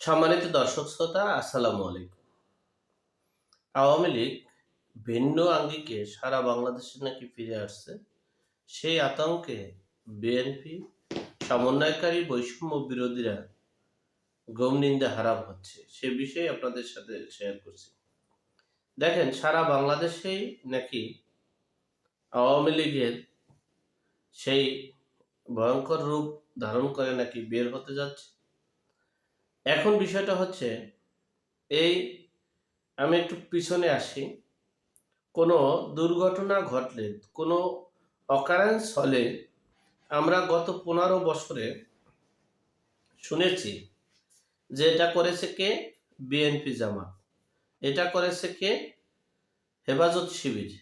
সম্মানিত দর্শক শ্রোতা, আসসালামু আলাইকুম। আওয়ামী লীগ ভিন্ন আঙ্গিকে সারা বাংলাদেশে নাকি ফিরে আসছে। সেই আতঙ্কে বিএনপি সমন্বয়কারী বৈষম্য বিরোধীরা গম নিন্দা হারাম হচ্ছে। সে বিষয়ে আপনাদের সাথে শেয়ার করছি। দেখেন, সারা বাংলাদেশেই নাকি আওয়ামী লীগের সেই ভয়ঙ্কর রূপ ধারণ করে নাকি বের হতে যাচ্ছে। এখন বিষয়টা হচ্ছে এই, আমি একটু পিছনে আসি। কোনো দুর্ঘটনা ঘটলে, কোনো অকারেন্স হলে আমরা গত 15 বছরে শুনেছি যে এটা করেছে কে? বিএনপি জামাত। এটা করেছে কে? হেফাজত শিবির।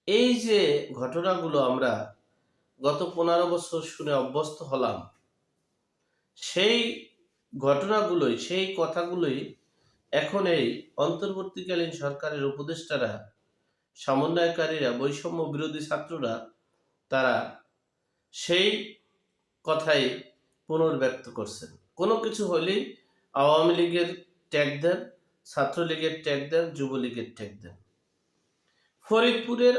এই যে ঘটনাগুলো আমরা গত 15 বছর শুনে অভ্যস্ত হলাম, সেই ঘটনাগুলোই, সেই কথাগুলোই এখন এই অন্তর্বর্তীকালীন সরকারের উপদেষ্টারা, সমন্বয়কারীরা, বৈষম্য বিরোধী ছাত্ররা, তারা সেই কথাই পুনর্ব্যক্ত করছেন। কোনো কিছু হলেই আওয়ামী লীগের ট্যাগ দেন, ছাত্রলীগের ট্যাগ দেন, যুবলীগের ট্যাগ দেন। ফরিদপুরের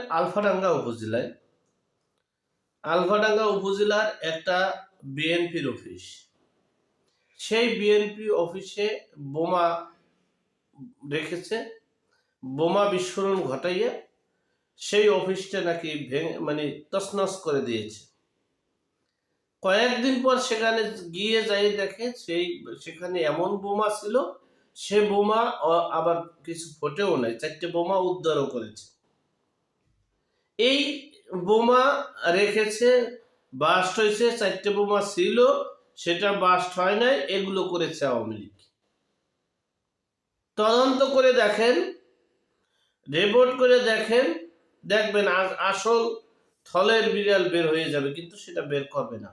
আলফাডাঙ্গা উপজেলার একটা বিএনপির অফিস, সেই বিএনপি অফিসে বোমা রেখেছে। বোমা বিস্ফোরণ ঘটাইয়া সেই অফিসটা নাকি ভেঙে তছনছ করে দিয়েছে। কয়েকদিন পর সেখানে গিয়ে যাই দেখে সেখানে এমন বোমা ছিল, সে বোমা আবার কিছু ফোটেও নাই, 4টে বোমা উদ্ধারও করেছে। এই বোমা রেখেছে, বাস্ট হয়েছে, 4টে বোমা ছিল, সেটা বাস্ট হয় নাই, এগুলো করেছে আওয়ামী লীগ। তদন্ত করে দেখেন, রিপোর্ট করে দেখেন, দেখবেন আসল থলের বিড়াল বের হয়ে যাবে, কিন্তু সেটা বের করবে না।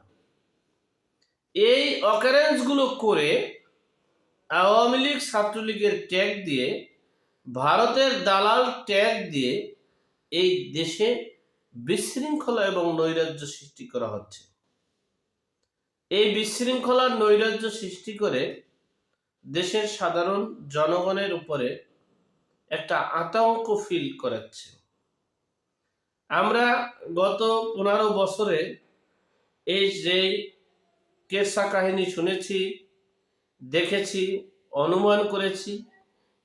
এই অকারেন্সগুলো করে আওয়ামী লীগ ছাত্রলীগের ট্যাগ দিয়ে, ভারতের দালাল ট্যাগ দিয়ে এই দেশে বিশৃঙ্খলা এবং নৈরাজ্য সৃষ্টি করা হচ্ছে। এই বিশৃঙ্খলার নৈরাজ্য সৃষ্টি করে দেশের সাধারণ জনগণের উপরে একটা আতঙ্ক ফিল করাচ্ছে। আমরা গত 15 বছরে এই যে কেসা কাহিনী শুনেছি, দেখেছি, অনুমান করেছি,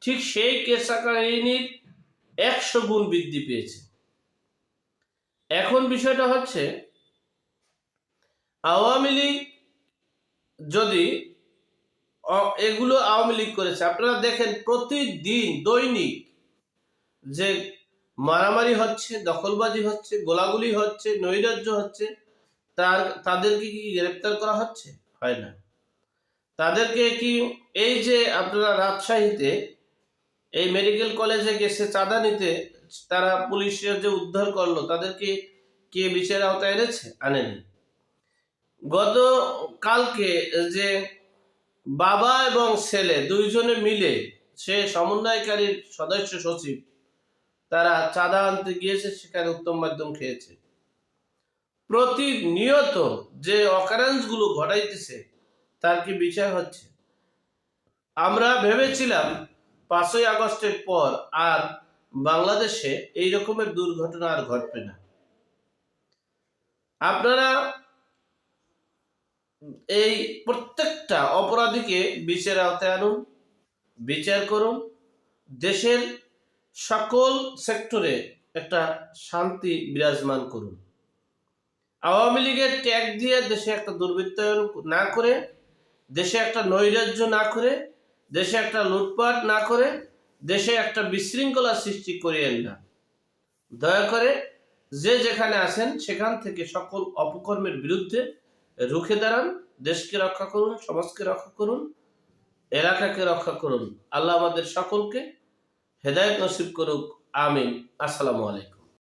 ঠিক সেই কেসা কাহিনীর 100 গুণ বৃদ্ধি পেয়েছে। এখন বিষয়টা হচ্ছে, আওয়ামী লীগ যদি এগুলো আওয়ামী লীগ করেছে, আপনারা দেখেন প্রতিদিন দৈনিক যে মারামারি হচ্ছে, দখলবাজি হচ্ছে, গোলাগুলি হচ্ছে, নৈরাজ্য হচ্ছে, তাদেরকে কি গ্রেপ্তার করা হচ্ছে? হয় না। তাদেরকে কি, এই যে আপনারা রাজশাহীতে এই মেডিকেল কলেজে গেছে চাঁদা নিতে, তারা পুলিশের যে উদ্ধার করলো, তাদেরকে কে বিচারের আওতায় এনেছে? আনেনি। গত কালকে যে বাবা এবং ছেলে দুইজনে মিলে, সে সমন্বয়কারীর সদস্য সচিব, তারা চাঁদা আনতে গিয়েছে, সেখানে উত্তম মাধ্যম খেয়েছে। প্রতিনিয়ত যে অকারেন্সগুলো ঘটাইতেছে, তার কি বিচার হচ্ছে? আমরা ভেবেছিলাম 5ই আগস্টের পর আর বাংলাদেশে এই রকমের দুর্ঘটনা আর ঘটবে না। আপনারা এই প্রত্যেকটা অপরাধীকে বিচারের আওতায় আনুন, বিচার করুন, দেশের সকল সেক্টরে একটা শান্তি বিরাজমান করুন। আওয়ামী লীগের ট্যাগ দিয়ে দেশে একটা দুর্বৃত্তায়ন না করে, দেশে একটা নৈরাজ্য না করে, দেশে একটা লুটপাট না করে, দেশে একটা বিশৃঙ্খলা সৃষ্টি করিয়েন না। দয়া করে যে যেখানে আছেন সেখান থেকে সকল অপকর্মের বিরুদ্ধে রুখে দাঁড়ান। দেশকে রক্ষা করুন, সমাজকে রক্ষা করুন, এলাকাকে রক্ষা করুন। আল্লাহ আমাদের সকলকে হেদায়েত নসিব করুক। আমিন। আসসালামু আলাইকুম।